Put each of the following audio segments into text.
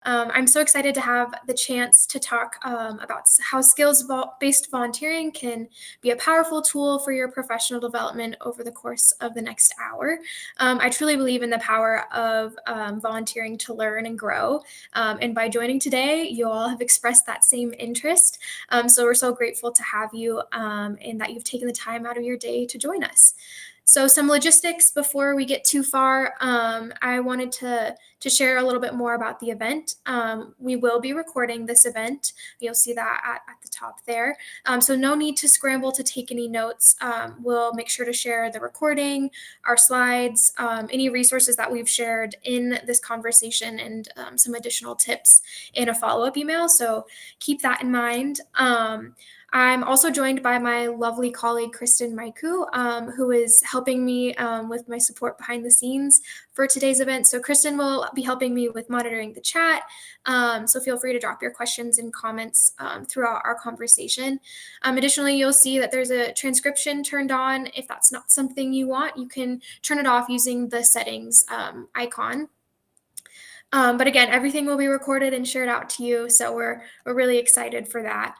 I'm so excited to have the chance to talk about how skills-based volunteering can be a powerful tool for your professional development over the course of the next hour. I truly believe in the power of volunteering to learn and grow. And by joining today, you all have expressed that same interest. So we're so grateful to have you and that you've taken the time out of your day to join us. So some logistics before we get too far. I wanted to share a little bit more about the event. We will be recording this event. You'll see that at the top there. So no need to scramble to take any notes. We'll make sure to share the recording, our slides, any resources that we've shared in this conversation, and some additional tips in a follow-up email. So keep that in mind. I'm also joined by my lovely colleague, Kristen Maiku, who is helping me with my support behind the scenes for today's event. So Kristen will be helping me with monitoring the chat. So feel free to drop your questions and comments throughout our conversation. Additionally, you'll see that there's a transcription turned on. If that's not something you want, you can turn it off using the settings icon. But again, everything will be recorded and shared out to you, so we're really excited for that.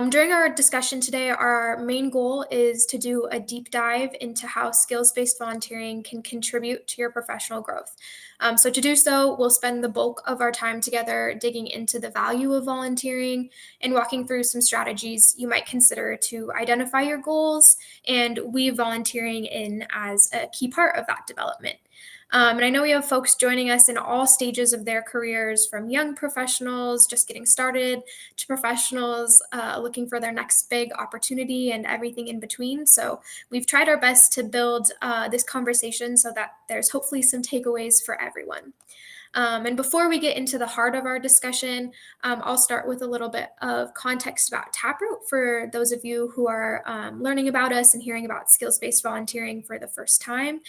During our discussion today, our main goal is to do a deep dive into how skills-based volunteering can contribute to your professional growth. So to do so, we'll spend the bulk of our time together digging into the value of volunteering and walking through some strategies you might consider to identify your goals and weave volunteering in as a key part of that development. And I know we have folks joining us in all stages of their careers, from young professionals just getting started to professionals looking for their next big opportunity and everything in between. So we've tried our best to build this conversation so that there's hopefully some takeaways for everyone. And before we get into the heart of our discussion, I'll start with a little bit of context about Taproot for those of you who are learning about us and hearing about skills-based volunteering for the first time.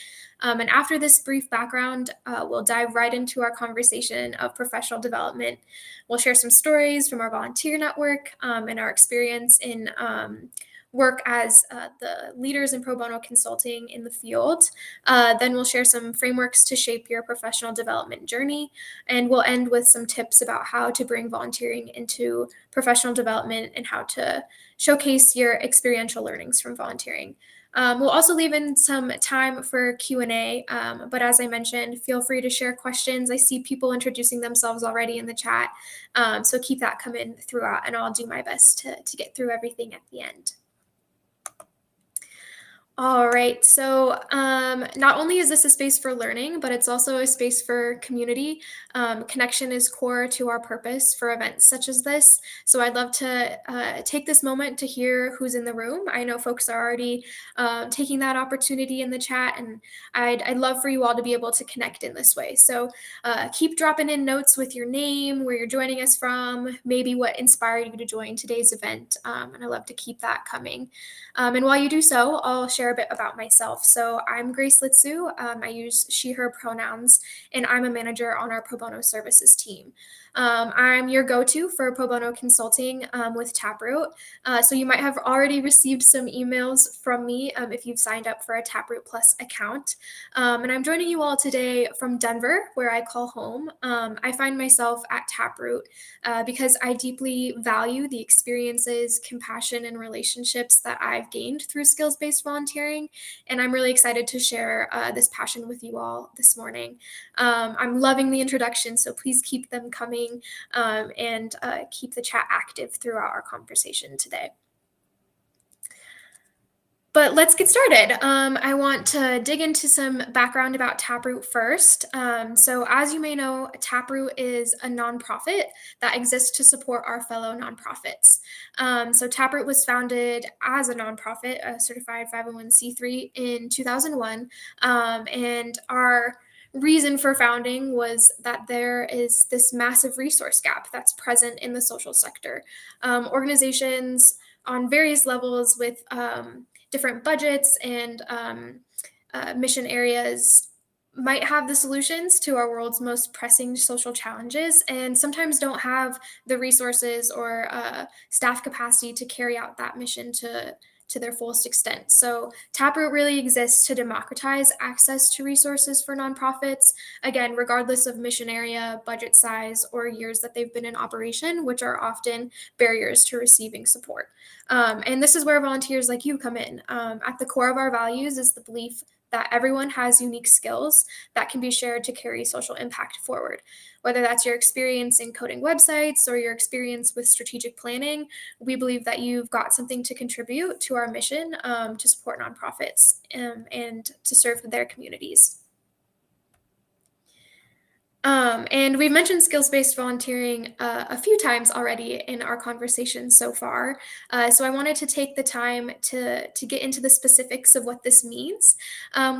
And after this brief background, we'll dive right into our conversation of professional development. We'll share some stories from our volunteer network and our experience in work as the leaders in pro bono consulting in the field. Then we'll share some frameworks to shape your professional development journey. And we'll end with some tips about how to bring volunteering into professional development and how to showcase your experiential learnings from volunteering. We'll also leave in some time for Q&A, but as I mentioned, feel free to share questions. I see people introducing themselves already in the chat, so keep that coming throughout, and I'll do my best to get through everything at the end. All right, so not only is this a space for learning, but it's also a space for community. Connection is core to our purpose for events such as this. So I'd love to take this moment to hear who's in the room. I know folks are already taking that opportunity in the chat, and I'd love for you all to be able to connect in this way. So keep dropping in notes with your name, where you're joining us from, maybe what inspired you to join today's event, and I love to keep that coming. And while you do so, I'll share a bit about myself. So I'm Grace Litsu. I use she, her pronouns, and I'm a manager on our pro bono services team. I'm your go-to for pro bono consulting with Taproot. So you might have already received some emails from me if you've signed up for a Taproot Plus account. And I'm joining you all today from Denver, where I call home. I find myself at Taproot because I deeply value the experiences, compassion, and relationships that I've gained through skills-based volunteering. And I'm really excited to share this passion with you all this morning. I'm loving the introduction, so please keep them coming and keep the chat active throughout our conversation today. But let's get started. I want to dig into some background about Taproot first. So as you may know, Taproot is a nonprofit that exists to support our fellow nonprofits. So Taproot was founded as a nonprofit, a certified 501c3 in 2001. And our reason for founding was that there is this massive resource gap that's present in the social sector. Organizations on various levels with different budgets and mission areas might have the solutions to our world's most pressing social challenges, and sometimes don't have the resources or staff capacity to carry out that mission to to their fullest extent. So Taproot really exists to democratize access to resources for nonprofits, again, regardless of mission area, budget size, or years that they've been in operation, which are often barriers to receiving support. And this is where volunteers like you come in. At the core of our values is the belief that everyone has unique skills that can be shared to carry social impact forward. Whether that's your experience in coding websites or your experience with strategic planning, we believe that you've got something to contribute to our mission to support nonprofits and to serve their communities. And we've mentioned skills-based volunteering a few times already in our conversation so far. So I wanted to take the time to get into the specifics of what this means.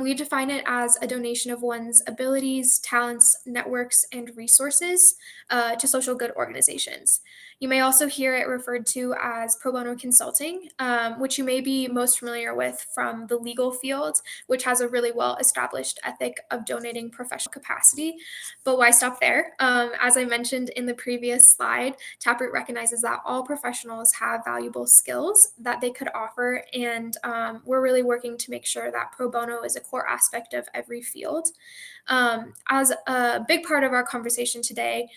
We define it as a donation of one's abilities, talents, networks, and resources to social good organizations. You may also hear it referred to as pro bono consulting, which you may be most familiar with from the legal field, which has a really well-established ethic of donating professional capacity. But why stop there? As I mentioned in the previous slide, Taproot recognizes that all professionals have valuable skills that they could offer, and we're really working to make sure that pro bono is a core aspect of every field. As a big part of our conversation today,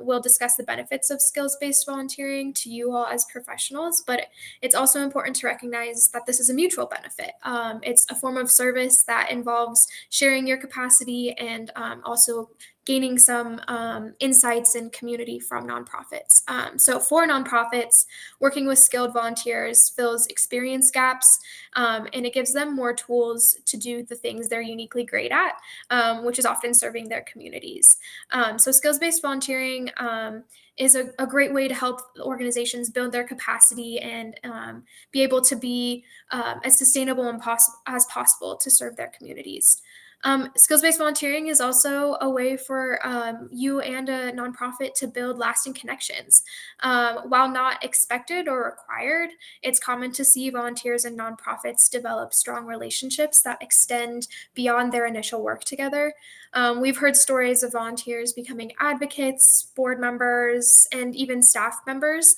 we'll discuss the benefits of skills-based volunteering to you all as professionals, but it's also important to recognize that this is a mutual benefit. It's a form of service that involves sharing your capacity and also gaining some insights and community from nonprofits. So for nonprofits, working with skilled volunteers fills experience gaps, and it gives them more tools to do the things they're uniquely great at, which is often serving their communities. So skills-based volunteering is a great way to help organizations build their capacity and be able to be as sustainable and as possible to serve their communities. Skills-based volunteering is also a way for you and a nonprofit to build lasting connections. While not expected or required, it's common to see volunteers and nonprofits develop strong relationships that extend beyond their initial work together. We've heard stories of volunteers becoming advocates, board members, and even staff members,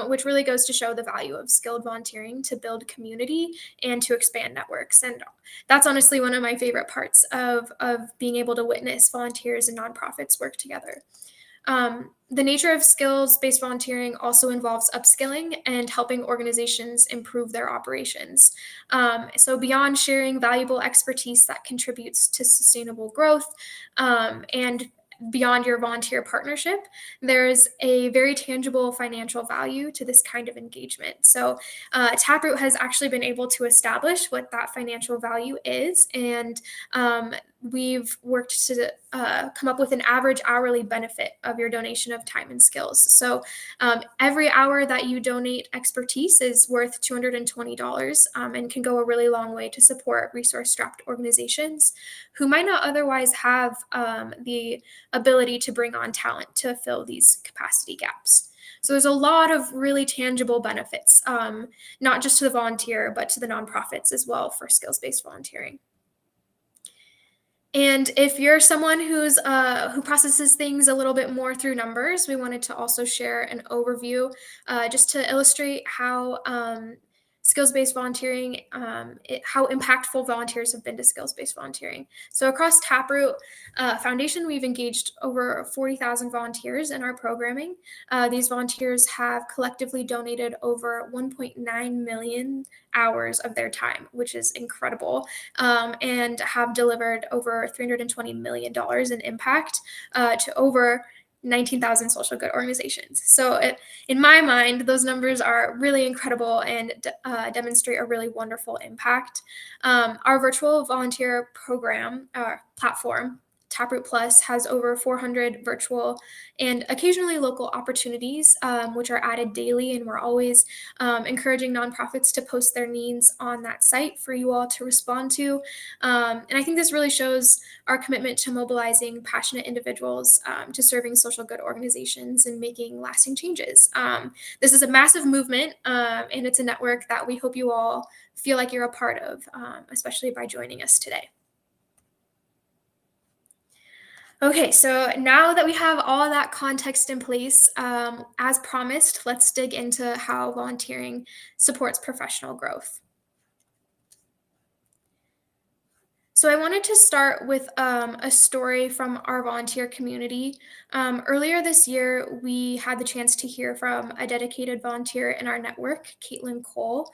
which really goes to show the value of skilled volunteering to build community and to expand networks. And that's honestly one of my favorite parts of being able to witness volunteers and nonprofits work together. The nature of skills-based volunteering also involves upskilling and helping organizations improve their operations. So beyond sharing valuable expertise that contributes to sustainable growth and beyond your volunteer partnership, there's a very tangible financial value to this kind of engagement. So Taproot has actually been able to establish what that financial value is, and we've worked to come up with an average hourly benefit of your donation of time and skills. So every hour that you donate expertise is worth $220 and can go a really long way to support resource-strapped organizations who might not otherwise have the ability to bring on talent to fill these capacity gaps. So there's a lot of really tangible benefits, not just to the volunteer, but to the nonprofits as well for skills-based volunteering. And if you're someone who processes things a little bit more through numbers, we wanted to also share an overview just to illustrate how skills-based volunteering, how impactful volunteers have been to skills-based volunteering. So across Taproot Foundation, we've engaged over 40,000 volunteers in our programming. These volunteers have collectively donated over 1.9 million hours of their time, which is incredible, and have delivered over $320 million in impact to over 19,000 social good organizations. So in my mind, those numbers are really incredible and demonstrate a really wonderful impact. Our virtual volunteer program platform, Taproot Plus, has over 400 virtual and occasionally local opportunities, which are added daily, and we're always encouraging nonprofits to post their needs on that site for you all to respond to. And I think this really shows our commitment to mobilizing passionate individuals to serving social good organizations and making lasting changes. This is a massive movement, and it's a network that we hope you all feel like you're a part of, especially by joining us today. Okay, so now that we have all that context in place, as promised, let's dig into how volunteering supports professional growth. So I wanted to start with a story from our volunteer community. Earlier this year, we had the chance to hear from a dedicated volunteer in our network, Caitlin Cole,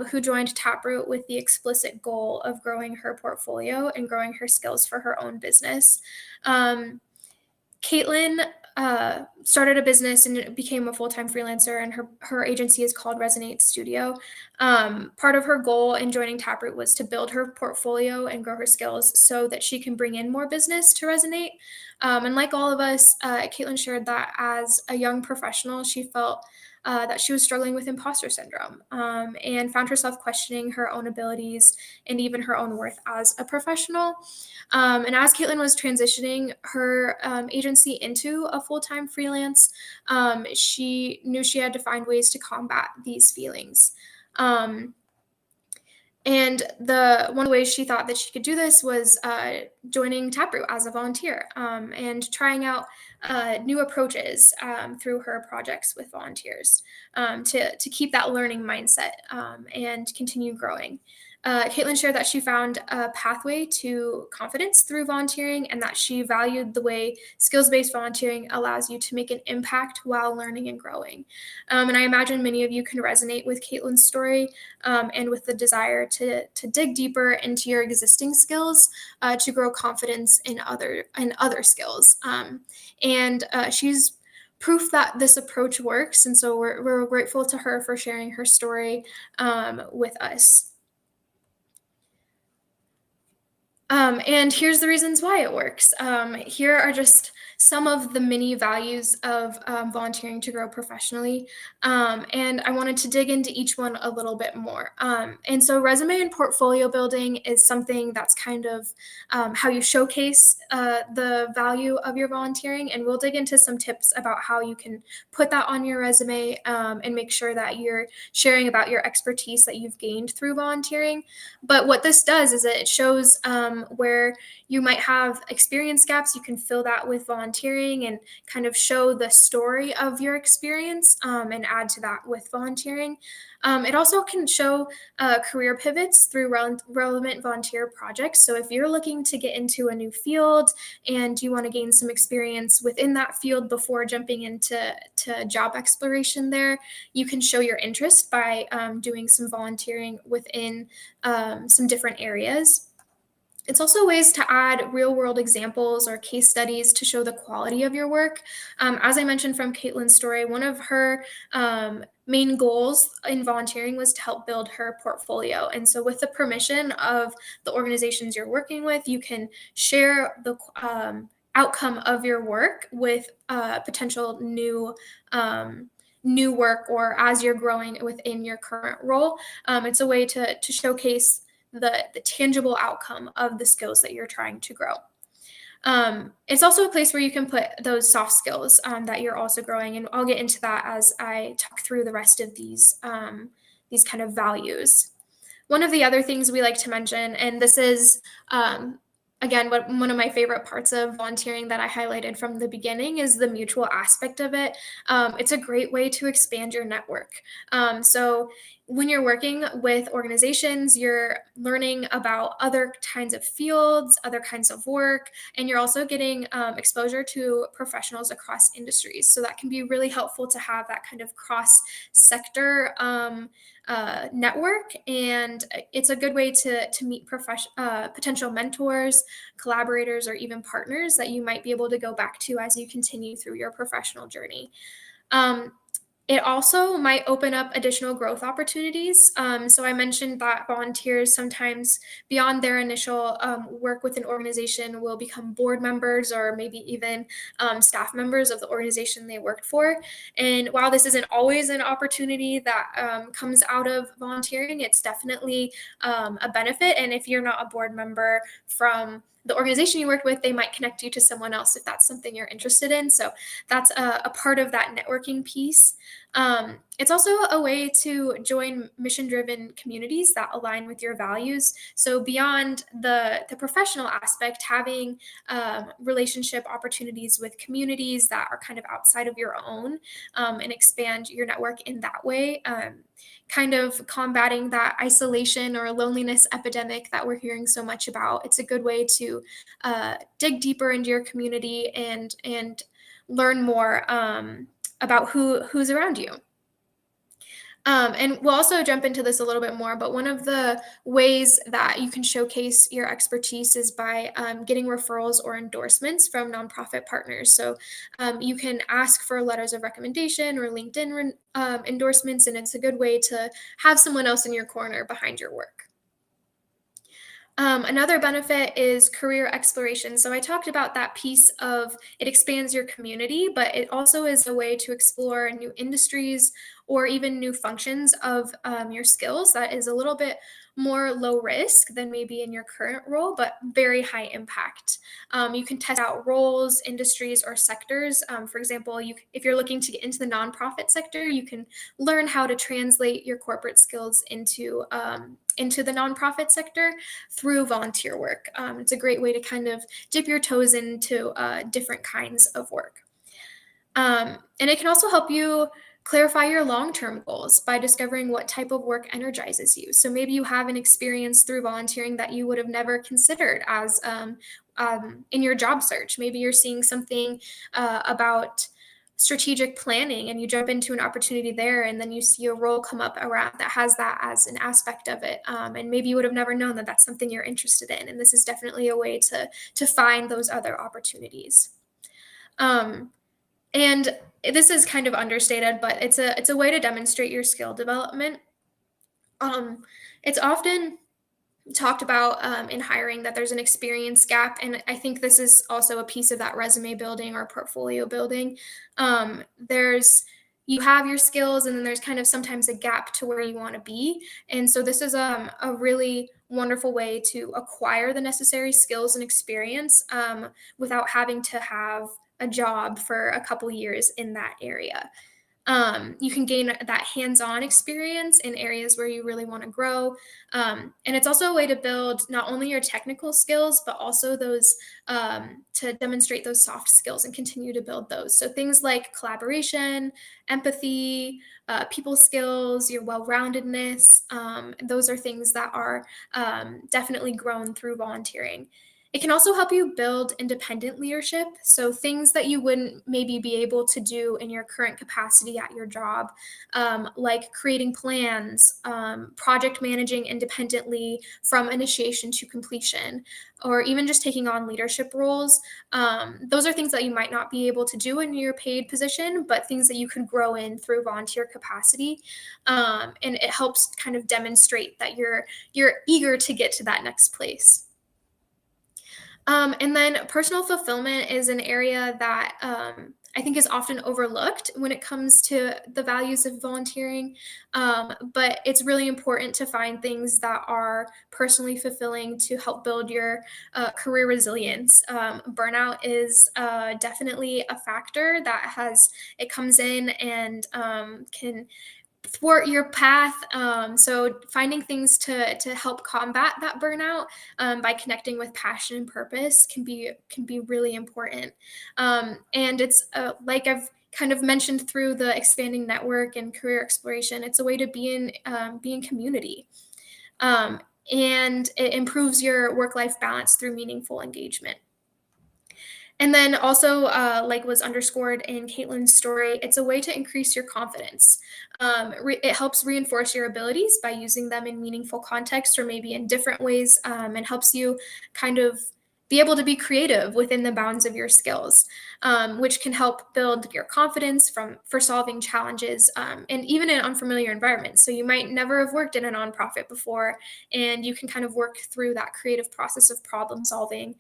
who joined Taproot with the explicit goal of growing her portfolio and growing her skills for her own business. Um, Caitlin started a business and became a full-time freelancer, and her agency is called Resonate Studio. Part of her goal in joining Taproot was to build her portfolio and grow her skills so that she can bring in more business to Resonate. And like all of us, Caitlin shared that as a young professional, she felt that she was struggling with imposter syndrome, and found herself questioning her own abilities and even her own worth as a professional. And as Caitlin was transitioning her agency into a full time freelance, she knew she had to find ways to combat these feelings. Um, and the one way she thought that she could do this was joining Taproot as a volunteer, and trying out new approaches through her projects with volunteers, to keep that learning mindset, and continue growing. Caitlin shared that she found a pathway to confidence through volunteering, and that she valued the way skills based volunteering allows you to make an impact while learning and growing. And I imagine many of you can resonate with Caitlin's story, and with the desire to dig deeper into your existing skills, to grow confidence in other skills. And she's proof that this approach works. And so we're grateful to her for sharing her story with us. And here's the reasons why it works. Here are just some of the many values of volunteering to grow professionally. And I wanted to dig into each one a little bit more. And so, resume and portfolio building is something that's kind of how you showcase the value of your volunteering. And we'll dig into some tips about how you can put that on your resume, and make sure that you're sharing about your expertise that you've gained through volunteering. But what this does is it shows where you might have experience gaps. You can fill that with volunteering and kind of show the story of your experience, and add to that with volunteering. It also can show career pivots through relevant volunteer projects. So if you're looking to get into a new field and you want to gain some experience within that field before jumping into job exploration there, you can show your interest by doing some volunteering within some different areas. It's also ways to add real world examples or case studies to show the quality of your work. As I mentioned from Caitlin's story, one of her main goals in volunteering was to help build her portfolio. And so, with the permission of the organizations you're working with, you can share the outcome of your work with potential new work, or as you're growing within your current role. It's a way to showcase the tangible outcome of the skills that you're trying to grow. It's also a place where you can put those soft skills that you're also growing, and I'll get into that as I talk through the rest of these kind of values. One of the other things we like to mention, and this is again one of my favorite parts of volunteering that I highlighted from the beginning, is the mutual aspect of it. It's a great way to expand your network. So when you're working with organizations, you're learning about other kinds of fields, other kinds of work, and you're also getting exposure to professionals across industries. So that can be really helpful to have that kind of cross sector network. And it's a good way to meet potential mentors, collaborators, or even partners that you might be able to go back to as you continue through your professional journey. Um, it also might open up additional growth opportunities. So I mentioned that volunteers sometimes, beyond their initial work with an organization, will become board members or maybe even staff members of the organization they worked for. And while this isn't always an opportunity that comes out of volunteering, it's definitely a benefit. And if you're not a board member from the organization you work with, they might connect you to someone else if that's something you're interested in. So that's a part of that networking piece. It's also a way to join mission-driven communities that align with your values. So beyond the professional aspect, having relationship opportunities with communities that are kind of outside of your own, and expand your network in that way. Kind of combating that isolation or loneliness epidemic that we're hearing so much about. It's a good way to dig deeper into your community and learn more about who's around you. And we'll also jump into this a little bit more, but one of the ways that you can showcase your expertise is by getting referrals or endorsements from nonprofit partners. So you can ask for letters of recommendation or LinkedIn endorsements, and it's a good way to have someone else in your corner behind your work. Another benefit is career exploration. So I talked about that piece of it expands your community, but it also is a way to explore new industries or even new functions of your skills that is a little bit more low risk than maybe in your current role, but very high impact. You can test out roles, industries, or sectors. For example, if you're looking to get into the nonprofit sector, you can learn how to translate your corporate skills into the nonprofit sector through volunteer work. It's a great way to kind of dip your toes into different kinds of work. And it can also help you clarify your long-term goals by discovering what type of work energizes you. So maybe you have an experience through volunteering that you would have never considered as in your job search. Maybe you're seeing something about strategic planning and you jump into an opportunity there, and then you see a role come up around that has that as an aspect of it, and maybe you would have never known that that's something you're interested in, and this is definitely a way to find those other opportunities. And this is kind of understated, but it's a way to demonstrate your skill development. It's often talked about in hiring that there's an experience gap, and I think this is also a piece of that resume building or portfolio building. There's you have your skills, and then there's kind of sometimes a gap to where you want to be, and so this is a really wonderful way to acquire the necessary skills and experience without having to have a job for a couple years in that area. You can gain that hands-on experience in areas where you really want to grow. And it's also a way to build not only your technical skills, but also those to demonstrate those soft skills and continue to build those. So things like collaboration, empathy, people skills, your well-roundedness, those are things that are definitely grown through volunteering. It can also help you build independent leadership. So, things that you wouldn't maybe be able to do in your current capacity at your job, like creating plans, project managing independently from initiation to completion, or even just taking on leadership roles. Those are things that you might not be able to do in your paid position, but things that you could grow in through volunteer capacity. And it helps kind of demonstrate that you're eager to get to that next place. And then personal fulfillment is an area that I think is often overlooked when it comes to the values of volunteering. But it's really important to find things that are personally fulfilling to help build your career resilience. Burnout is definitely a factor it comes in and can thwart your path. So finding things to help combat that burnout by connecting with passion and purpose can be really important. And it's like I've kind of mentioned through the expanding network and career exploration. It's a way to be in community, and it improves your work-life balance through meaningful engagement. And then also, like was underscored in Caitlin's story, it's a way to increase your confidence. It helps reinforce your abilities by using them in meaningful context or maybe in different ways, and helps you kind of be able to be creative within the bounds of your skills, which can help build your confidence for solving challenges, and even in unfamiliar environments. So you might never have worked in a nonprofit before, and you can kind of work through that creative process of problem solving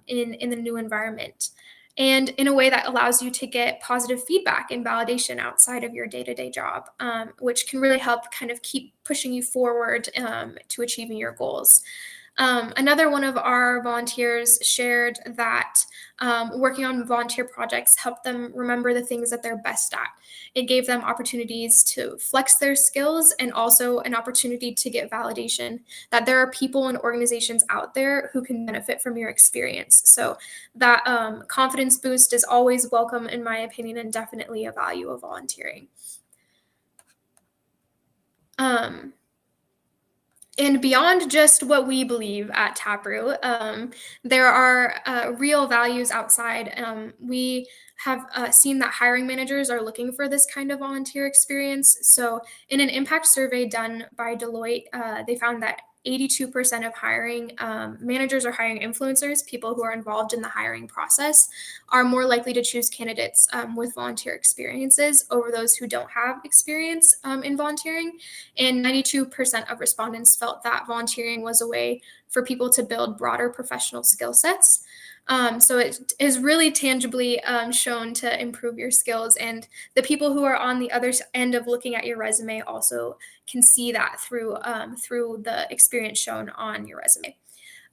in the new environment. And in a way that allows you to get positive feedback and validation outside of your day-to-day job, which can really help kind of keep pushing you forward to achieving your goals. Another one of our volunteers shared that working on volunteer projects helped them remember the things that they're best at. It gave them opportunities to flex their skills and also an opportunity to get validation that there are people and organizations out there who can benefit from your experience. So that confidence boost is always welcome, in my opinion, and definitely a value of volunteering. And beyond just what we believe at Taproot, there are real values outside. We have seen that hiring managers are looking for this kind of volunteer experience. So, in an impact survey done by Deloitte, they found that 82% of hiring managers are hiring influencers, people who are involved in the hiring process, are more likely to choose candidates with volunteer experiences over those who don't have experience in volunteering. And 92% of respondents felt that volunteering was a way for people to build broader professional skill sets. So it is really tangibly shown to improve your skills. And the people who are on the other end of looking at your resume also can see that through the experience shown on your resume.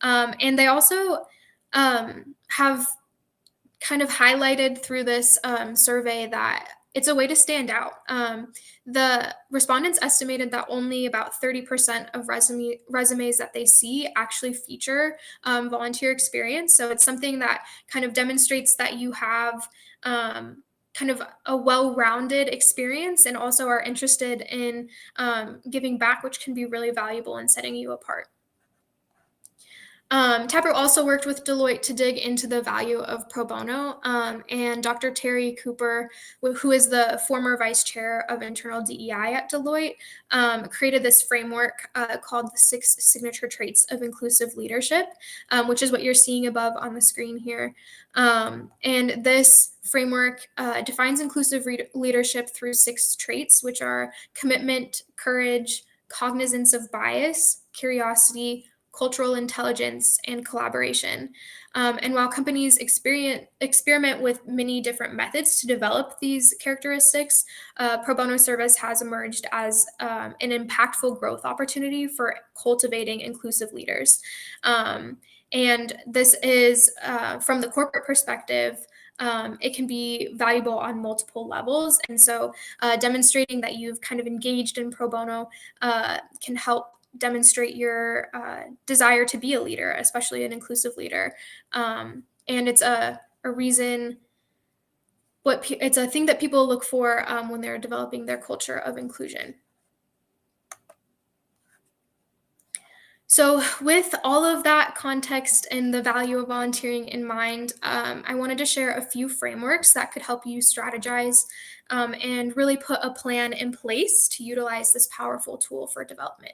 And they also have kind of highlighted through this survey that it's a way to stand out. The respondents estimated that only about 30% of resumes that they see actually feature volunteer experience. So it's something that kind of demonstrates that you have kind of a well-rounded experience and also are interested in giving back, which can be really valuable in setting you apart. Taproot also worked with Deloitte to dig into the value of pro bono, and Dr. Terry Cooper, who is the former vice chair of internal DEI at Deloitte, created this framework called the 6 signature traits of inclusive leadership, which is what you're seeing above on the screen here. And this framework defines inclusive leadership through 6 traits, which are commitment, courage, cognizance of bias, curiosity, cultural intelligence, and collaboration. And while companies experiment with many different methods to develop these characteristics, pro bono service has emerged as an impactful growth opportunity for cultivating inclusive leaders. And this is, from the corporate perspective, it can be valuable on multiple levels. And so demonstrating that you've kind of engaged in pro bono can help demonstrate your desire to be a leader, especially an inclusive leader. And it's a reason, it's a thing that people look for when they're developing their culture of inclusion. So with all of that context and the value of volunteering in mind, I wanted to share a few frameworks that could help you strategize and really put a plan in place to utilize this powerful tool for development.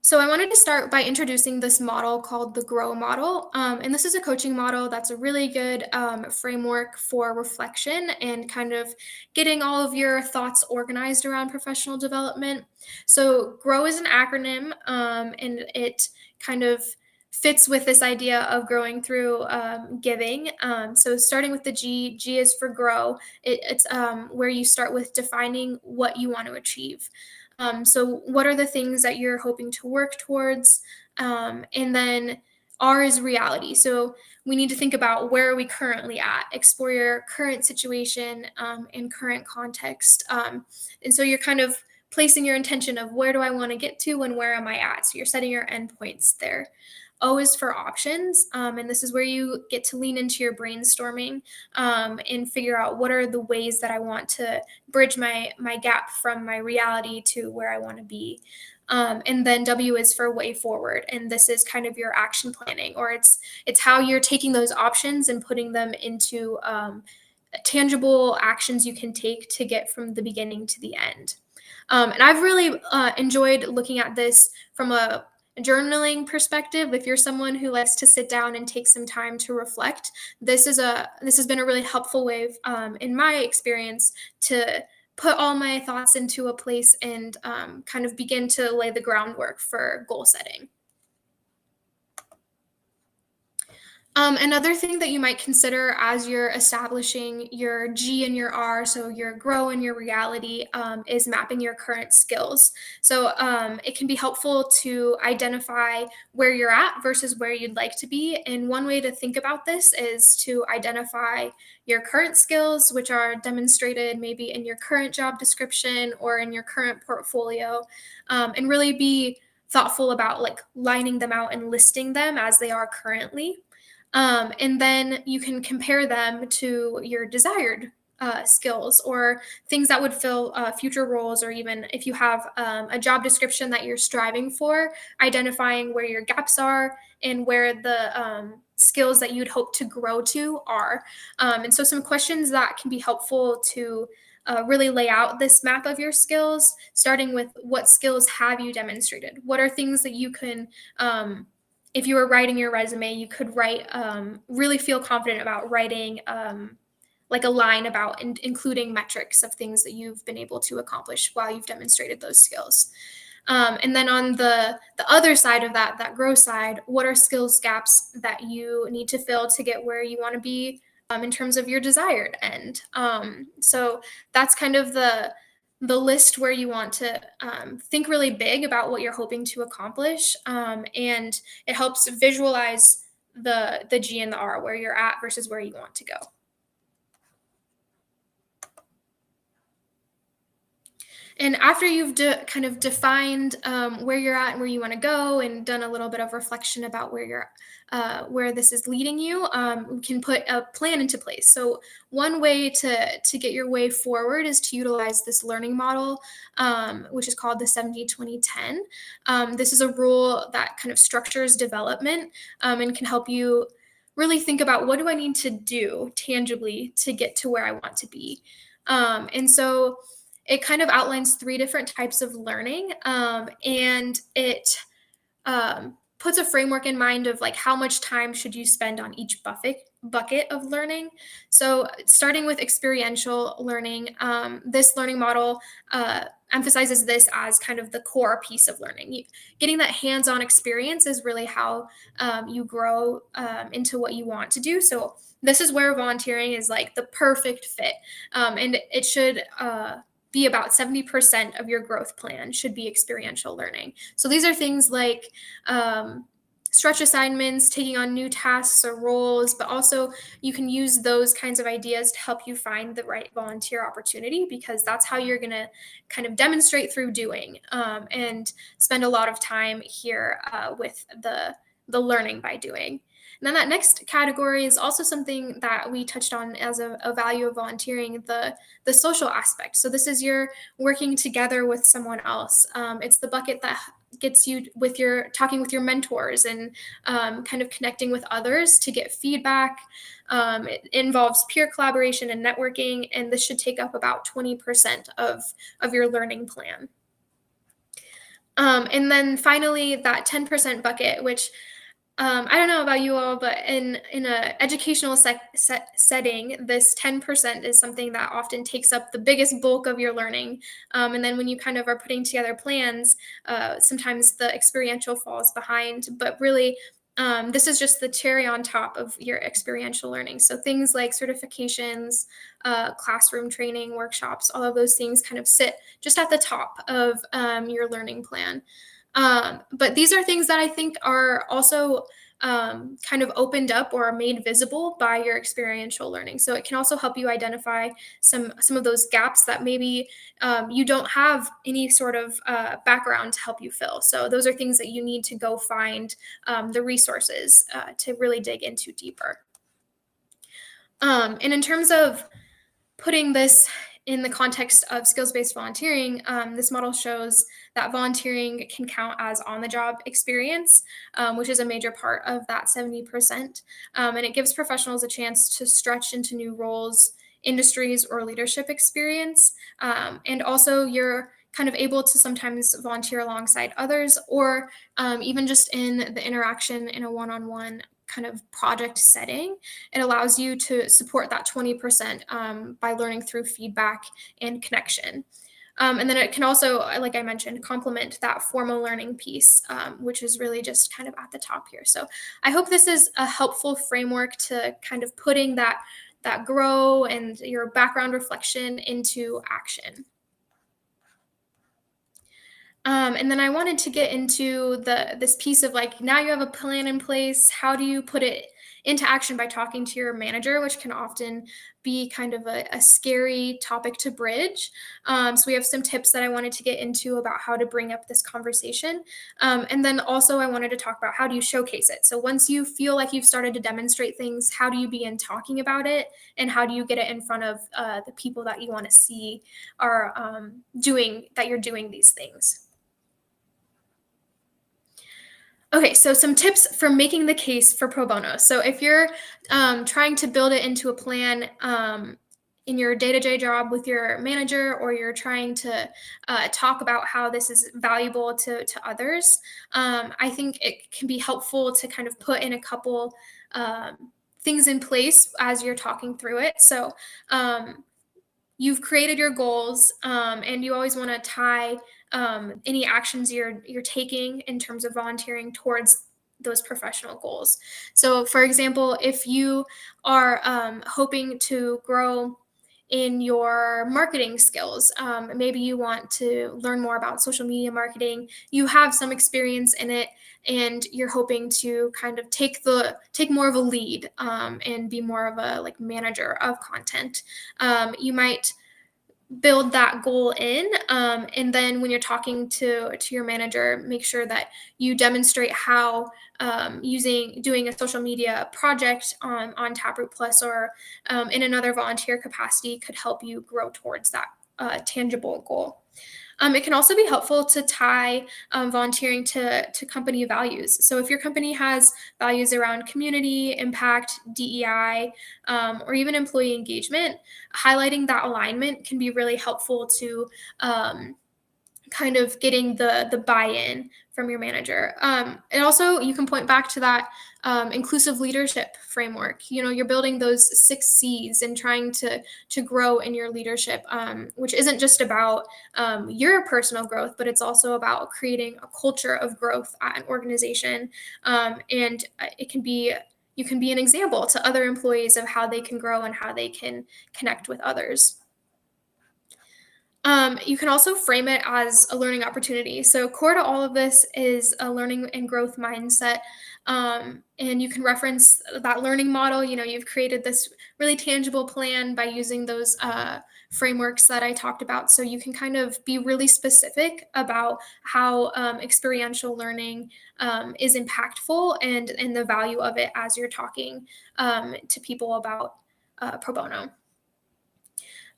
So I wanted to start by introducing this model called the GROW model. And this is a coaching model that's a really good framework for reflection and kind of getting all of your thoughts organized around professional development. So GROW is an acronym, and it kind of fits with this idea of growing through giving. So starting with the G, G is for grow. It's where you start with defining what you want to achieve. So what are the things that you're hoping to work towards? And then R is reality. So we need to think about where are we currently at, explore your current situation and current context. And so you're kind of placing your intention of where do I want to get to and where am I at? So you're setting your endpoints there. O is for options, and this is where you get to lean into your brainstorming and figure out what are the ways that I want to bridge my gap from my reality to where I want to be. And then W is for way forward, and this is kind of your action planning, or it's how you're taking those options and putting them into tangible actions you can take to get from the beginning to the end. And I've really enjoyed looking at this from a journaling perspective. If you're someone who likes to sit down and take some time to reflect, this has been a really helpful way, in my experience, to put all my thoughts into a place and kind of begin to lay the groundwork for goal setting. Another thing that you might consider as you're establishing your G and your R, so your grow and your reality, is mapping your current skills. So it can be helpful to identify where you're at versus where you'd like to be. And one way to think about this is to identify your current skills, which are demonstrated maybe in your current job description or in your current portfolio, and really be thoughtful about like lining them out and listing them as they are currently. And then you can compare them to your desired skills or things that would fill future roles, or even if you have a job description that you're striving for, identifying where your gaps are and where the skills that you'd hope to grow to are. And so, some questions that can be helpful to really lay out this map of your skills, starting with what skills have you demonstrated? What are things that you can if you were writing your resume, you could write, really feel confident about writing like a line about including metrics of things that you've been able to accomplish while you've demonstrated those skills. And then on the other side of that growth side, what are skills gaps that you need to fill to get where you want to be in terms of your desired end? So that's kind of the list where you want to think really big about what you're hoping to accomplish, and it helps visualize the G and the R, where you're at versus where you want to go. And after you've kind of defined where you're at and where you want to go, and done a little bit of reflection about where this is leading you, you can put a plan into place. So one way to get your way forward is to utilize this learning model, which is called the 70-20-10. This is a rule that kind of structures development and can help you really think about, what do I need to do tangibly to get to where I want to be. And so it kind of outlines 3 different types of learning, and it puts a framework in mind of like how much time should you spend on each bucket of learning. So starting with experiential learning, this learning model emphasizes this as kind of the core piece of learning. Getting that hands-on experience is really how you grow into what you want to do. So this is where volunteering is like the perfect fit, and it should be about 70% of your growth plan should be experiential learning. So these are things like stretch assignments, taking on new tasks or roles, but also you can use those kinds of ideas to help you find the right volunteer opportunity, because that's how you're going to kind of demonstrate through doing, and spend a lot of time here with the learning by doing. And then that next category is also something that we touched on as a value of volunteering, the social aspect. So this is your working together with someone else. It's the bucket that gets you with your talking with your mentors and kind of connecting with others to get feedback. It involves peer collaboration and networking, and this should take up about 20% of your learning plan. And then finally, that 10% bucket, which I don't know about you all, but in an educational setting, this 10% is something that often takes up the biggest bulk of your learning. And then when you kind of are putting together plans, sometimes the experiential falls behind. But really, this is just the cherry on top of your experiential learning. So things like certifications, classroom training, workshops, all of those things kind of sit just at the top of your learning plan. But these are things that I think are also kind of opened up or made visible by your experiential learning. So it can also help you identify some of those gaps that maybe you don't have any sort of background to help you fill. So those are things that you need to go find the resources to really dig into deeper. And in terms of putting this in the context of skills-based volunteering, this model shows that volunteering can count as on-the-job experience, which is a major part of that 70%. And it gives professionals a chance to stretch into new roles, industries, or leadership experience. And also you're kind of able to sometimes volunteer alongside others, or even just in the interaction in a one-on-one kind of project setting. It allows you to support that 20% by learning through feedback and connection. And then it can also, like I mentioned, complement that formal learning piece, which is really just kind of at the top here. So I hope this is a helpful framework to kind of putting that grow and your background reflection into action. And then I wanted to get into this piece of like, now you have a plan in place. How do you put it into action by talking to your manager, which can often be kind of a scary topic to bridge. So we have some tips that I wanted to get into about how to bring up this conversation. And then also I wanted to talk about how do you showcase it. So once you feel like you've started to demonstrate things, how do you begin talking about it? And how do you get it in front of the people that you want to see are you're doing these things? Okay, so some tips for making the case for pro bono. So if you're trying to build it into a plan in your day-to-day job with your manager, or you're trying to talk about how this is valuable to others, I think it can be helpful to kind of put in a couple things in place as you're talking through it. So you've created your goals, and you always want to tie any actions you're taking in terms of volunteering towards those professional goals. So, for example, if you are hoping to grow in your marketing skills, maybe you want to learn more about social media marketing. You have some experience in it, and you're hoping to kind of take more of a lead, and be more of a like manager of content. You might build that goal in, and then when you're talking to your manager, make sure that you demonstrate how doing a social media project on Taproot Plus, or in another volunteer capacity, could help you grow towards that tangible goal. It can also be helpful to tie volunteering to company values. So if your company has values around community, impact, DEI, or even employee engagement, highlighting that alignment can be really helpful to kind of getting the buy-in from your manager. And also you can point back to that inclusive leadership framework. You know, you're building those 6 C's and trying to grow in your leadership, which isn't just about your personal growth, but it's also about creating a culture of growth at an organization. And it can be you can be an example to other employees of how they can grow and how they can connect with others. You can also frame it as a learning opportunity. So, core to all of this is a learning and growth mindset. And you can reference that learning model. You know, you've created this really tangible plan by using those frameworks that I talked about. So, you can kind of be really specific about how experiential learning is impactful, and the value of it as you're talking to people about pro bono.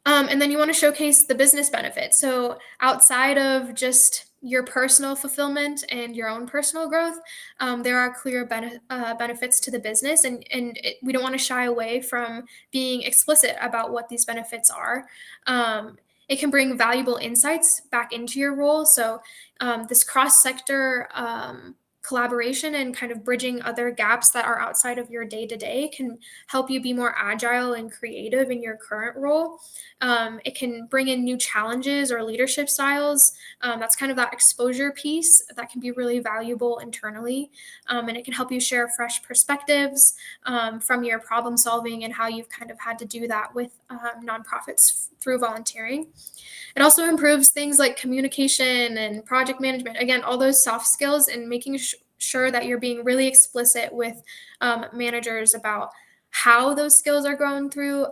And then you want to showcase the business benefits. So outside of just your personal fulfillment and your own personal growth, there are clear benefits to the business, and we don't want to shy away from being explicit about what these benefits are. It can bring valuable insights back into your role. So this cross-sector collaboration and kind of bridging other gaps that are outside of your day to day can help you be more agile and creative in your current role. It can bring in new challenges or leadership styles. That's kind of that exposure piece that can be really valuable internally. And it can help you share fresh perspectives from your problem solving and how you've kind of had to do that with nonprofits through volunteering. It also improves things like communication and project management. Again, all those soft skills, and making sure that you're being really explicit with managers about how those skills are grown through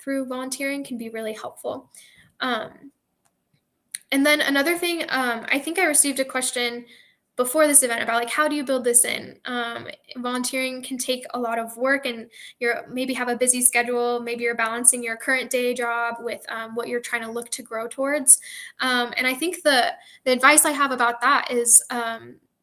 volunteering can be really helpful. Um, and then another thing, I think I received a question before this event about like how do you build this in. Volunteering can take a lot of work, and you're maybe have a busy schedule. Maybe you're balancing your current day job with what you're trying to look to grow towards. And I think the advice I have about that is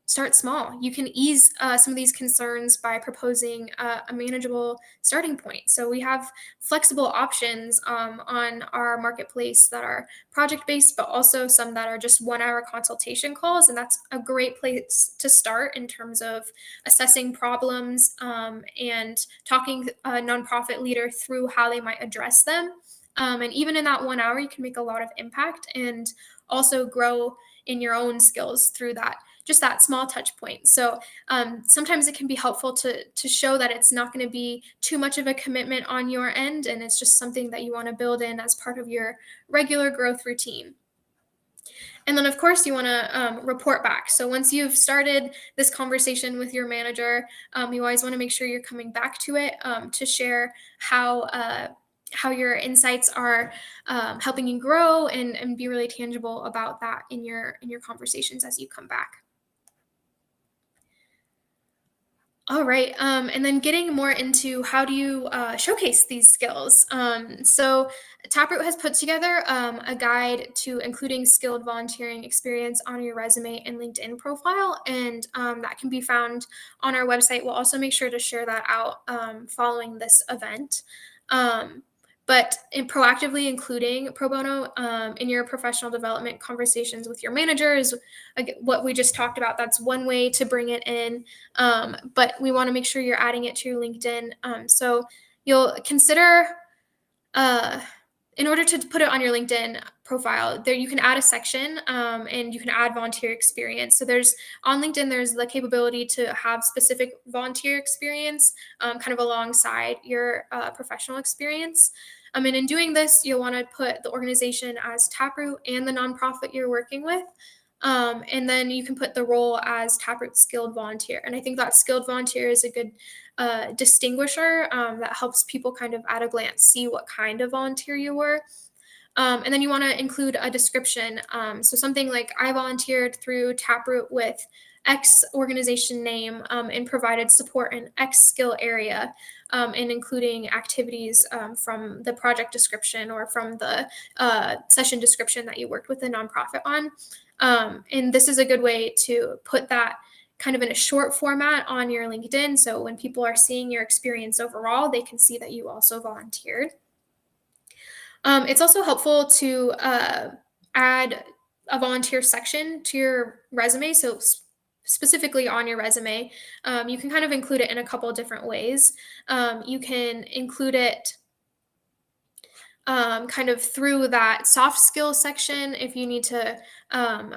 start small. You can ease some of these concerns by proposing a manageable starting point. So we have flexible options on our marketplace that are project based, but also some that are just 1 hour consultation calls. And that's a great place to start in terms of assessing problems and talking a nonprofit leader through how they might address them. And even in that 1 hour, you can make a lot of impact and also grow in your own skills through that, just that small touch point. So sometimes it can be helpful to show that it's not going to be too much of a commitment on your end, and it's just something that you want to build in as part of your regular growth routine. And then, of course, you want to report back. So once you've started this conversation with your manager, you always want to make sure you're coming back to it to share how your insights are helping you grow, and be really tangible about that in your conversations as you come back. All right. And then getting more into how do you showcase these skills. So Taproot has put together a guide to including skilled volunteering experience on your resume and LinkedIn profile, and that can be found on our website. We'll also make sure to share that out following this event. But in proactively including pro bono in your professional development conversations with your manager is what we just talked about. That's one way to bring it in, but we want to make sure you're adding it to your LinkedIn. So you'll consider, in order to put it on your LinkedIn profile, there you can add a section, and you can add volunteer experience. So there's on LinkedIn, there's the capability to have specific volunteer experience kind of alongside your professional experience. And in doing this, you'll want to put the organization as Taproot and the nonprofit you're working with. And then you can put the role as Taproot skilled volunteer. And I think that skilled volunteer is a good distinguisher that helps people kind of at a glance see what kind of volunteer you were. And then you want to include a description. So something like, I volunteered through Taproot with X organization name and provided support in X skill area, and including activities from the project description or from the session description that you worked with the nonprofit on. And this is a good way to put that kind of in a short format on your LinkedIn. So when people are seeing your experience overall, they can see that you also volunteered. It's also helpful to add a volunteer section to your resume. So specifically on your resume, you can kind of include it in a couple of different ways. You can include it kind of through that soft skills section if you need to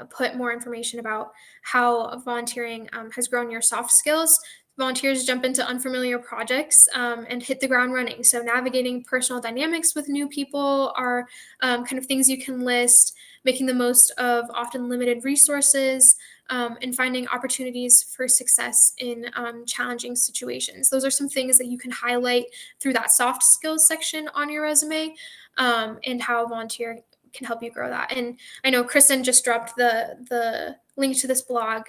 put more information about how volunteering has grown your soft skills. Volunteers jump into unfamiliar projects and hit the ground running. So navigating personal dynamics with new people are kind of things you can list, making the most of often limited resources, and finding opportunities for success in challenging situations. Those are some things that you can highlight through that soft skills section on your resume, and how volunteer can help you grow that. And I know Kristen just dropped the link to this blog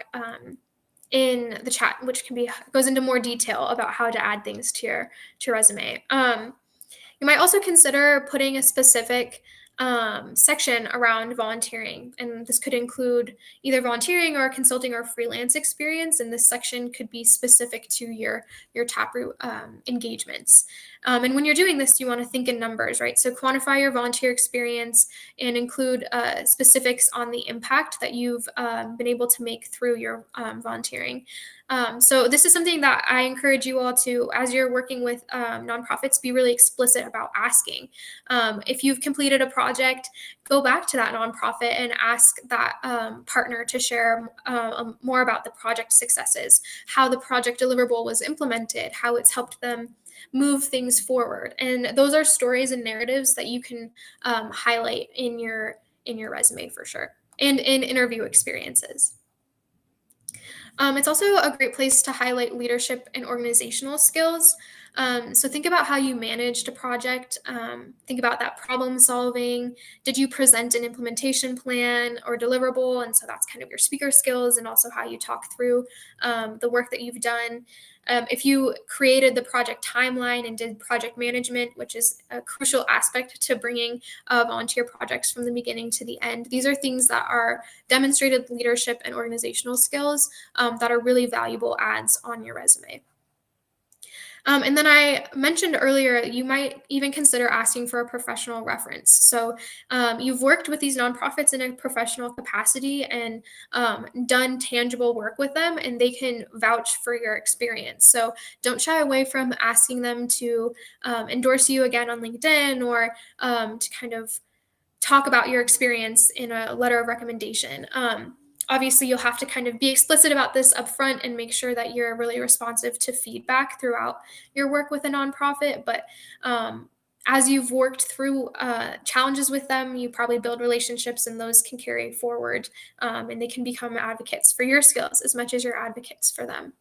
in the chat, which goes into more detail about how to add things to your resume. You might also consider putting a specific section around volunteering, and this could include either volunteering or consulting or freelance experience, and this section could be specific to your Taproot engagements. And when you're doing this, you want to think in numbers, right? So quantify your volunteer experience and include specifics on the impact that you've been able to make through your volunteering. So this is something that I encourage you all to, as you're working with nonprofits, be really explicit about asking. If you've completed a project, go back to that nonprofit and ask that partner to share more about the project successes, how the project deliverable was implemented, how it's helped them move things forward. And those are stories and narratives that you can highlight in your resume for sure, and in interview experiences. It's also a great place to highlight leadership and organizational skills. So think about how you managed a project. Think about that problem solving. Did you present an implementation plan or deliverable? And so that's kind of your speaker skills, and also how you talk through the work that you've done. If you created the project timeline and did project management, which is a crucial aspect to bringing volunteer projects from the beginning to the end, these are things that are demonstrated leadership and organizational skills that are really valuable adds on your resume. And then I mentioned earlier, you might even consider asking for a professional reference. So you've worked with these nonprofits in a professional capacity and done tangible work with them, and they can vouch for your experience. So don't shy away from asking them to endorse you again on LinkedIn, or to kind of talk about your experience in a letter of recommendation. Obviously, you'll have to kind of be explicit about this upfront and make sure that you're really responsive to feedback throughout your work with a nonprofit. But as you've worked through challenges with them, you probably build relationships, and those can carry forward, and they can become advocates for your skills as much as you're advocates for them.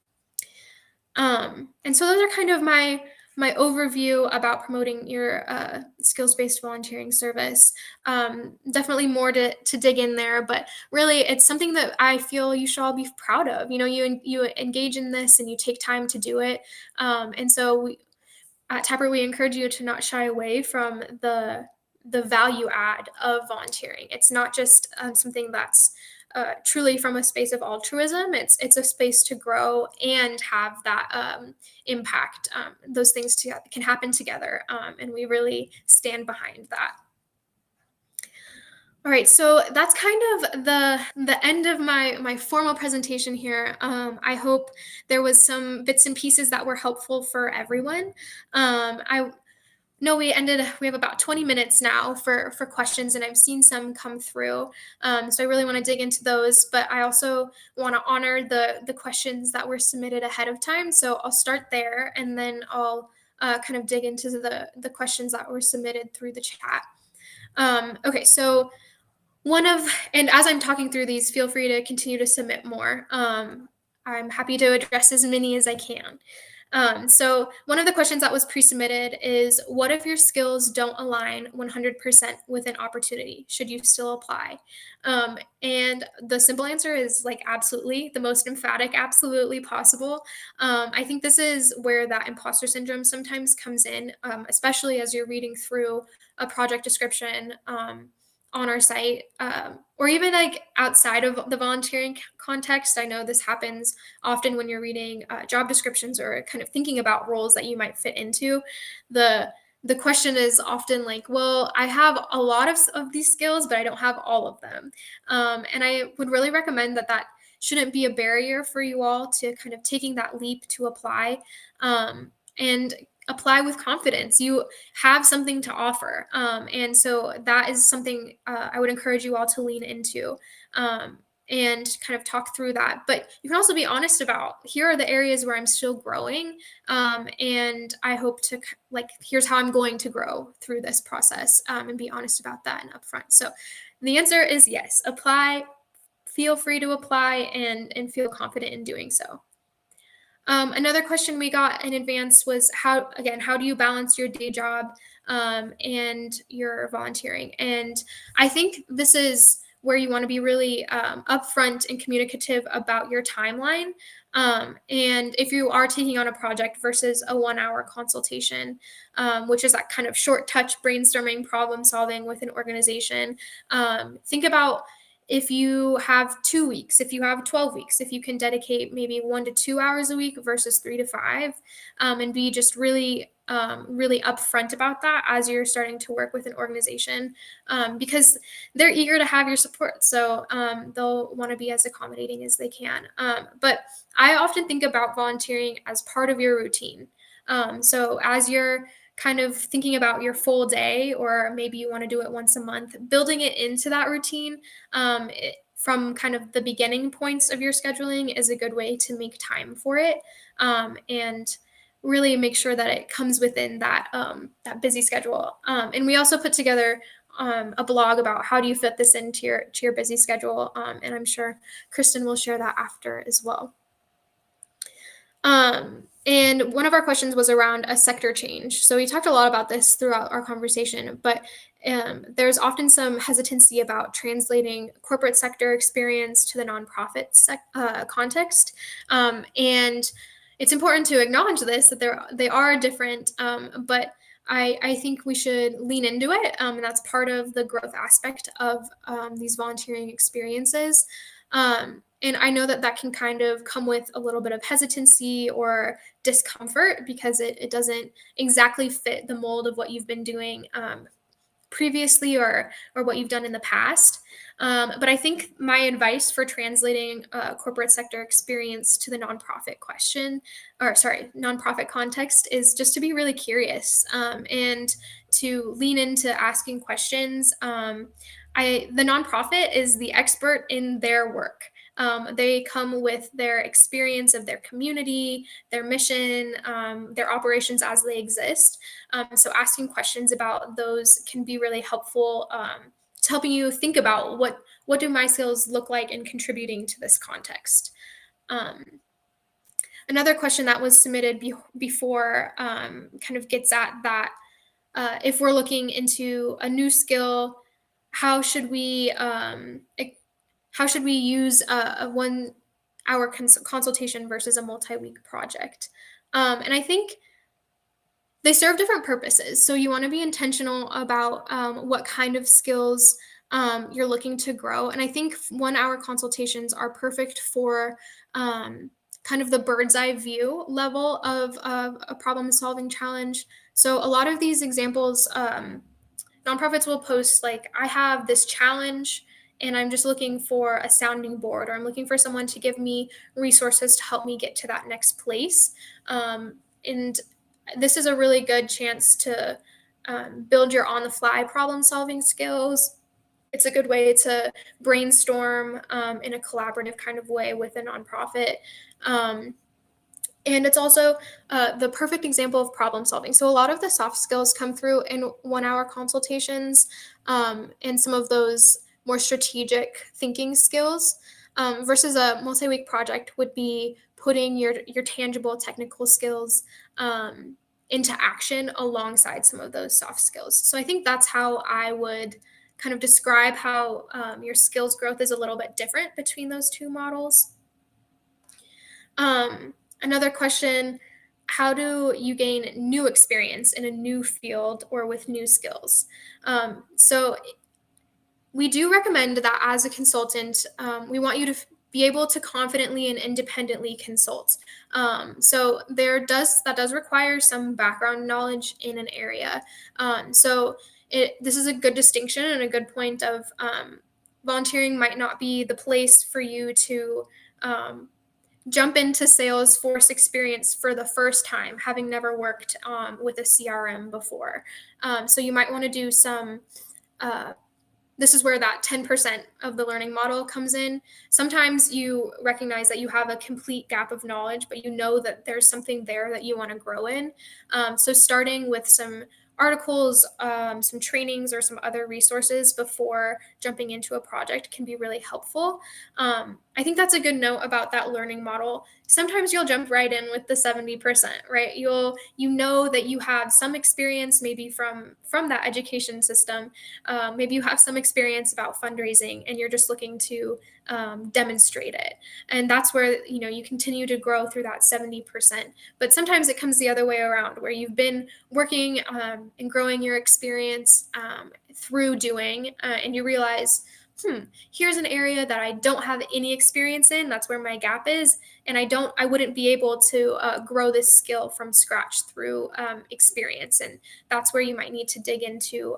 And so those are kind of my overview about promoting your skills-based volunteering service. Definitely more to dig in there, but really it's something that I feel you should all be proud of. You engage in this and you take time to do it. And so at Taproot, we encourage you to not shy away from the value add of volunteering. It's not just something that's truly from a space of altruism. It's a space to grow and have that impact. Those things can happen together, and we really stand behind that. All right, so that's kind of the end of my formal presentation here. I hope there was some bits and pieces that were helpful for everyone. I know we have about 20 minutes now for questions, and I've seen some come through. So I really want to dig into those, but I also want to honor the questions that were submitted ahead of time. So I'll start there, and then I'll kind of dig into the questions that were submitted through the chat. Okay, so and as I'm talking through these, feel free to continue to submit more. I'm happy to address as many as I can. So one of the questions that was pre-submitted is, what if your skills don't align 100% with an opportunity? Should you still apply? And the simple answer is absolutely, the most emphatic, absolutely possible. I think this is where that imposter syndrome sometimes comes in, especially as you're reading through a project description on our site, or even outside of the volunteering context. I know this happens often when you're reading job descriptions or kind of thinking about roles that you might fit into. The question is often well, I have a lot of these skills, but I don't have all of them. And I would really recommend that shouldn't be a barrier for you all to kind of taking that leap to apply, and apply with confidence. You have something to offer. And so that is something I would encourage you all to lean into, and kind of talk through that. But you can also be honest about, here are the areas where I'm still growing. And I hope to, here's how I'm going to grow through this process, and be honest about that and upfront. So the answer is yes, apply, feel free to apply, and feel confident in doing so. Another question we got in advance was how do you balance your day job and your volunteering? And I think this is where you want to be really upfront and communicative about your timeline. And if you are taking on a project versus a 1-hour consultation, which is that kind of short touch brainstorming, problem solving with an organization, think about, if you have 2 weeks, if you have 12 weeks, if you can dedicate maybe 1 to 2 hours a week versus 3 to 5, and be just really upfront about that as you're starting to work with an organization, because they're eager to have your support. So they'll want to be as accommodating as they can. But I often think about volunteering as part of your routine. So as you're kind of thinking about your full day, or maybe you want to do it once a month, building it into that routine from kind of the beginning points of your scheduling is a good way to make time for it, and really make sure that it comes within that busy schedule. And we also put together a blog about how do you fit this into your busy schedule, and I'm sure Kristen will share that after as well. And one of our questions was around a sector change. So we talked a lot about this throughout our conversation, but there's often some hesitancy about translating corporate sector experience to the nonprofit context. And it's important to acknowledge this, that they are different, but I think we should lean into it. And that's part of the growth aspect of these volunteering experiences. And I know that that can kind of come with a little bit of hesitancy or discomfort because it doesn't exactly fit the mold of what you've been doing previously or what you've done in the past. But I think my advice for translating corporate sector experience to the nonprofit nonprofit context is just to be really curious and to lean into asking questions. The nonprofit is the expert in their work. They come with their experience of their community, their mission, their operations as they exist. So asking questions about those can be really helpful to helping you think about what do my skills look like in contributing to this context. Um, Another question that was submitted before kind of gets at that if we're looking into a new skill, how should we use a 1 hour consultation versus a multi-week project? And I think they serve different purposes. So you want to be intentional about what kind of skills you're looking to grow. And I think 1 hour consultations are perfect for kind of the bird's eye view level of a problem solving challenge. So a lot of these examples, nonprofits will post like, I have this challenge and I'm just looking for a sounding board, or I'm looking for someone to give me resources to help me get to that next place. And this is a really good chance to build your on the fly problem solving skills. It's a good way to brainstorm in a collaborative kind of way with a nonprofit. And it's also the perfect example of problem solving. So a lot of the soft skills come through in 1 hour consultations and some of those more strategic thinking skills versus a multi-week project would be putting your tangible technical skills into action alongside some of those soft skills. So I think that's how I would kind of describe how your skills growth is a little bit different between those two models. Another question, how do you gain new experience in a new field or with new skills? So we do recommend that as a consultant, we want you to be able to confidently and independently consult. So that does require some background knowledge in an area. This is a good distinction and a good point of volunteering might not be the place for you to jump into Salesforce experience for the first time, having never worked with a CRM before. So you might want to do some this is where that 10% of the learning model comes in. Sometimes you recognize that you have a complete gap of knowledge, but you know that there's something there that you want to grow in. So starting with some articles, some trainings, or some other resources before jumping into a project can be really helpful. I think that's a good note about that learning model. Sometimes you'll jump right in with the 70%, right? You know that you have some experience maybe from that education system. Maybe you have some experience about fundraising and you're just looking to demonstrate it. And that's where, you continue to grow through that 70%. But sometimes it comes the other way around where you've been working and growing your experience through doing, and you realize, here's an area that I don't have any experience in. That's where my gap is. And I wouldn't be able to grow this skill from scratch through experience. And that's where you might need to dig into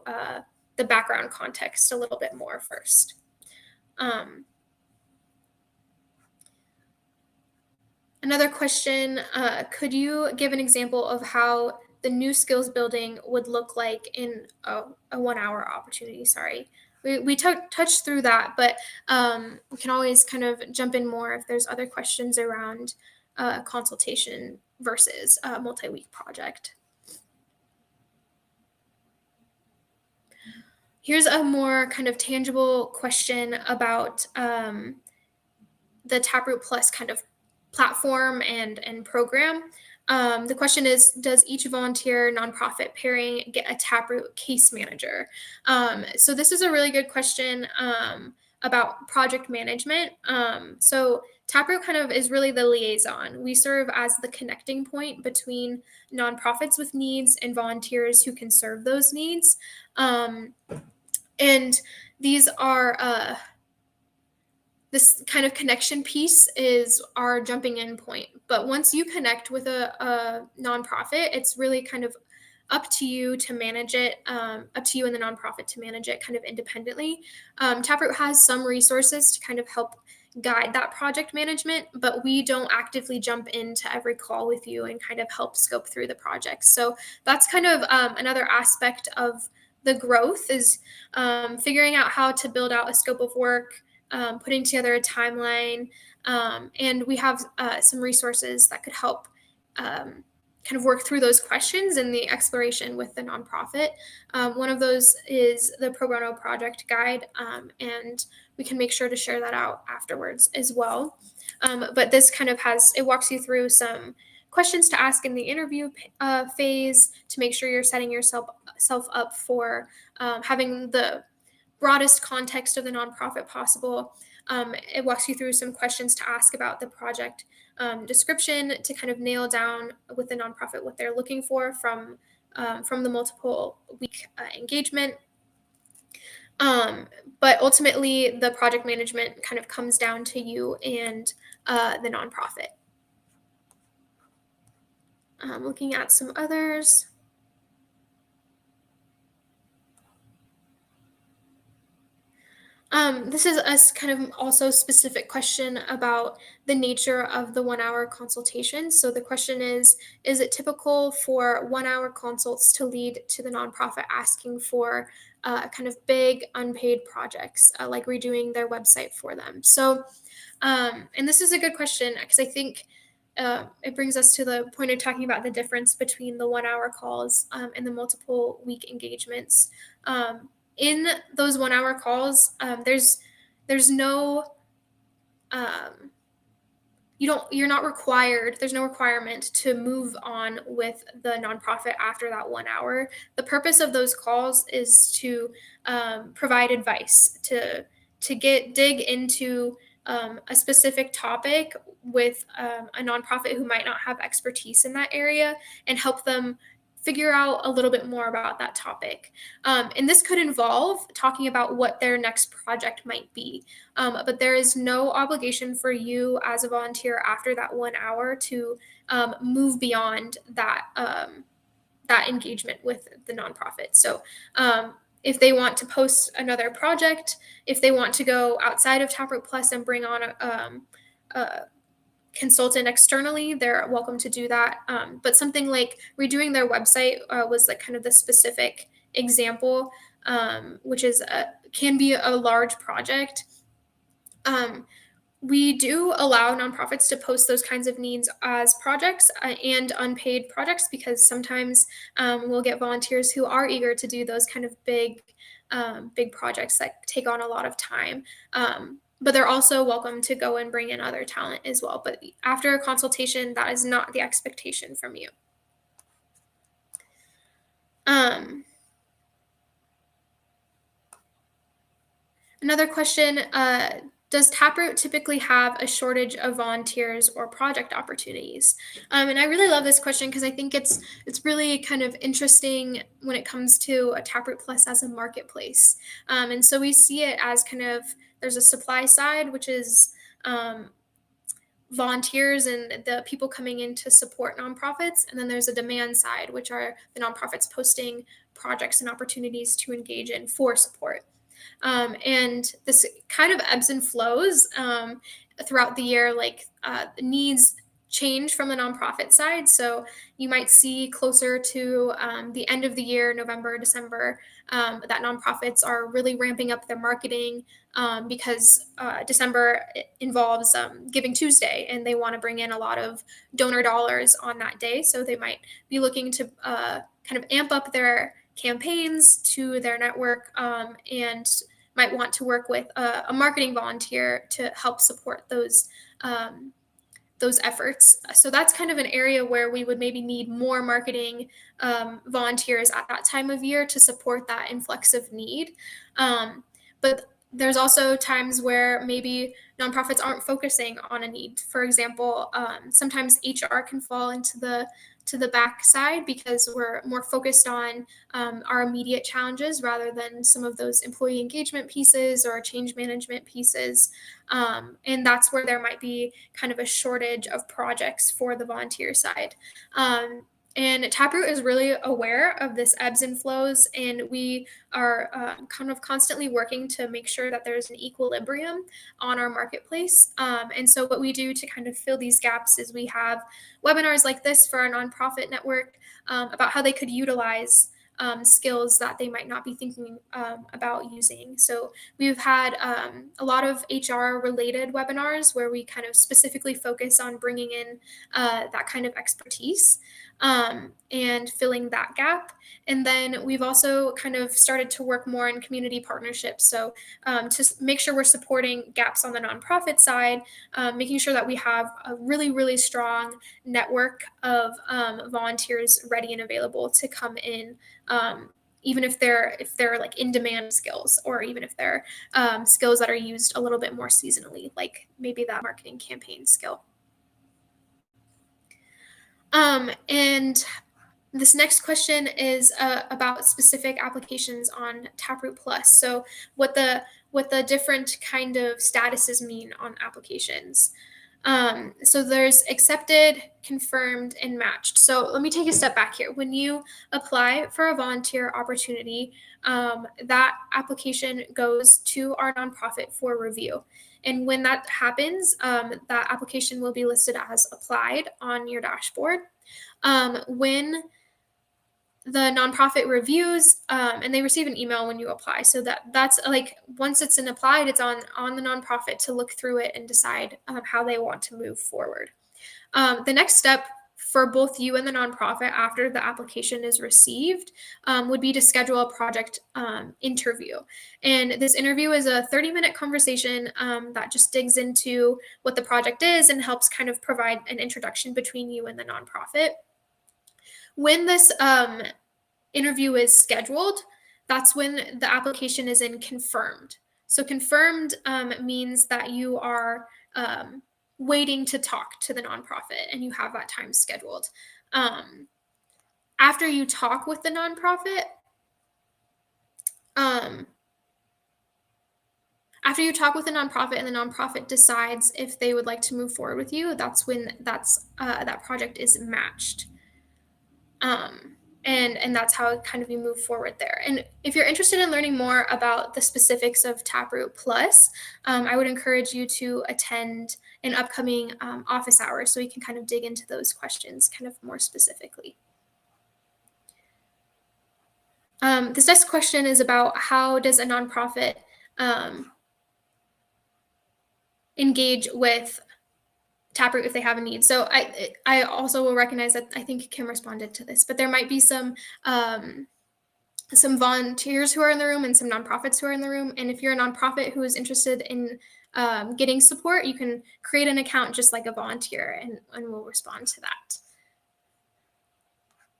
the background context a little bit more first. Another question, could you give an example of how the new skills building would look like in a 1 hour opportunity? Sorry. We touched through that, but we can always kind of jump in more if there's other questions around consultation versus a multi-week project. Here's a more kind of tangible question about the Taproot Plus kind of platform and program. The question is, does each volunteer nonprofit pairing get a Taproot case manager? So this is a really good question about project management. So Taproot kind of is really the liaison. We serve as the connecting point between nonprofits with needs and volunteers who can serve those needs. And these are this kind of connection piece is our jumping in point. But once you connect with a nonprofit, it's really kind of up to you to manage it, up to you and the nonprofit to manage it kind of independently. Taproot has some resources to kind of help guide that project management, but we don't actively jump into every call with you and kind of help scope through the project. So that's kind of another aspect of the growth is figuring out how to build out a scope of work, putting together a timeline, and we have some resources that could help kind of work through those questions in the exploration with the nonprofit. One of those is the Pro Bono Project Guide, and we can make sure to share that out afterwards as well. But this kind of it walks you through some questions to ask in the interview phase to make sure you're setting yourself up for having the broadest context of the nonprofit possible. It walks you through some questions to ask about the project description to kind of nail down with the nonprofit what they're looking for from the multiple week engagement. But ultimately, the project management kind of comes down to you and the nonprofit. Looking at some others. This is a kind of also specific question about the nature of the 1 hour consultation. So the question is it typical for 1 hour consults to lead to the nonprofit asking for kind of big unpaid projects, like redoing their website for them? So, and this is a good question because I think it brings us to the point of talking about the difference between the 1 hour calls and the multiple week engagements. In those 1 hour calls, there's no you're not required, there's no requirement to move on with the nonprofit after that 1 hour. The purpose of those calls is to provide advice, to dig into a specific topic with a nonprofit who might not have expertise in that area and help them figure out a little bit more about that topic. And this could involve talking about what their next project might be. But there is no obligation for you as a volunteer after that 1 hour to move beyond that, that engagement with the nonprofit. So if they want to post another project, if they want to go outside of Taproot Plus and bring on a consultant externally, they're welcome to do that. But something like redoing their website was like kind of the specific example, which is can be a large project. We do allow nonprofits to post those kinds of needs as projects and unpaid projects because sometimes we'll get volunteers who are eager to do those kind of big projects that take on a lot of time. But they're also welcome to go and bring in other talent as well. But after a consultation, that is not the expectation from you. Another question, does Taproot typically have a shortage of volunteers or project opportunities? And I really love this question because I think it's really kind of interesting when it comes to a Taproot Plus as a marketplace. And so we see it as kind of, there's a supply side, which is volunteers and the people coming in to support nonprofits. And then there's a demand side, which are the nonprofits posting projects and opportunities to engage in for support. And this kind of ebbs and flows throughout the year, like the needs change from the nonprofit side. So you might see closer to the end of the year, November, December, that nonprofits are really ramping up their marketing because December involves Giving Tuesday, and they want to bring in a lot of donor dollars on that day. So they might be looking to kind of amp up their campaigns to their network and might want to work with a marketing volunteer to help support those efforts. So that's kind of an area where we would maybe need more marketing volunteers at that time of year to support that influx of need. But there's also times where maybe nonprofits aren't focusing on a need. For example, sometimes HR can fall into the to the backside because we're more focused on our immediate challenges rather than some of those employee engagement pieces or change management pieces. And that's where there might be kind of a shortage of projects for the volunteer side. And Taproot is really aware of this ebbs and flows, and we are kind of constantly working to make sure that there's an equilibrium on our marketplace. And so what we do to kind of fill these gaps is we have webinars like this for our nonprofit network about how they could utilize skills that they might not be thinking about using. So we've had a lot of HR related webinars where we kind of specifically focus on bringing in that kind of expertise and filling that gap. And then we've also kind of started to work more in community partnerships. So to make sure we're supporting gaps on the nonprofit side, making sure that we have a really, really strong network of volunteers ready and available to come in, even if they're like in demand skills, or even if they're skills that are used a little bit more seasonally, like maybe that marketing campaign skill. And this next question is about specific applications on Taproot Plus. So what the different kind of statuses mean on applications. So there's accepted, confirmed, and matched. So let me take a step back here. When you apply for a volunteer opportunity, that application goes to our nonprofit for review. And when that happens, that application will be listed as applied on your dashboard. When the nonprofit reviews and they receive an email when you apply, so that's like once it's applied, it's on the nonprofit to look through it and decide how they want to move forward. The next step for both you and the nonprofit after the application is received would be to schedule a project interview. And this interview is a 30-minute conversation that just digs into what the project is and helps kind of provide an introduction between you and the nonprofit. When this interview is scheduled, that's when the application is in confirmed. So confirmed means that you are waiting to talk to the nonprofit and you have that time scheduled. After you talk with the nonprofit, and the nonprofit decides if they would like to move forward with you, that's when that project is matched. And that's how kind of you move forward there. And if you're interested in learning more about the specifics of Taproot Plus, I would encourage you to attend an upcoming office hour so we can kind of dig into those questions kind of more specifically. This next question is about how does a nonprofit engage with Taproot if they have a need. So I also will recognize that I think Kim responded to this, but there might be some volunteers who are in the room and some nonprofits who are in the room. And if you're a nonprofit who is interested in getting support, you can create an account just like a volunteer, and we'll respond to that.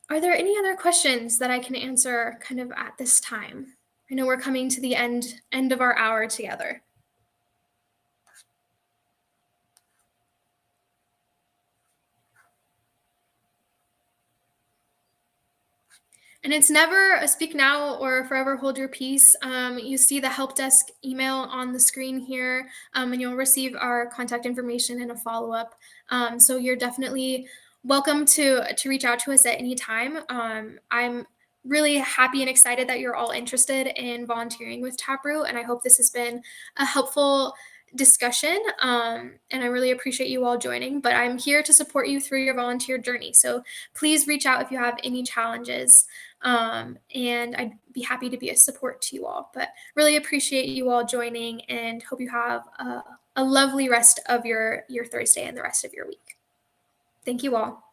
Are there any other questions that I can answer kind of at this time? I know we're coming to the end of our hour together. And it's never a speak now or forever hold your peace. You see the help desk email on the screen here, and you'll receive our contact information in a follow-up. So you're definitely welcome to reach out to us at any time. I'm really happy and excited that you're all interested in volunteering with Taproot, and I hope this has been a helpful discussion, and I really appreciate you all joining, but I'm here to support you through your volunteer journey. So please reach out if you have any challenges, and I'd be happy to be a support to you all, but really appreciate you all joining and hope you have a lovely rest of your Thursday and the rest of your week. Thank you all.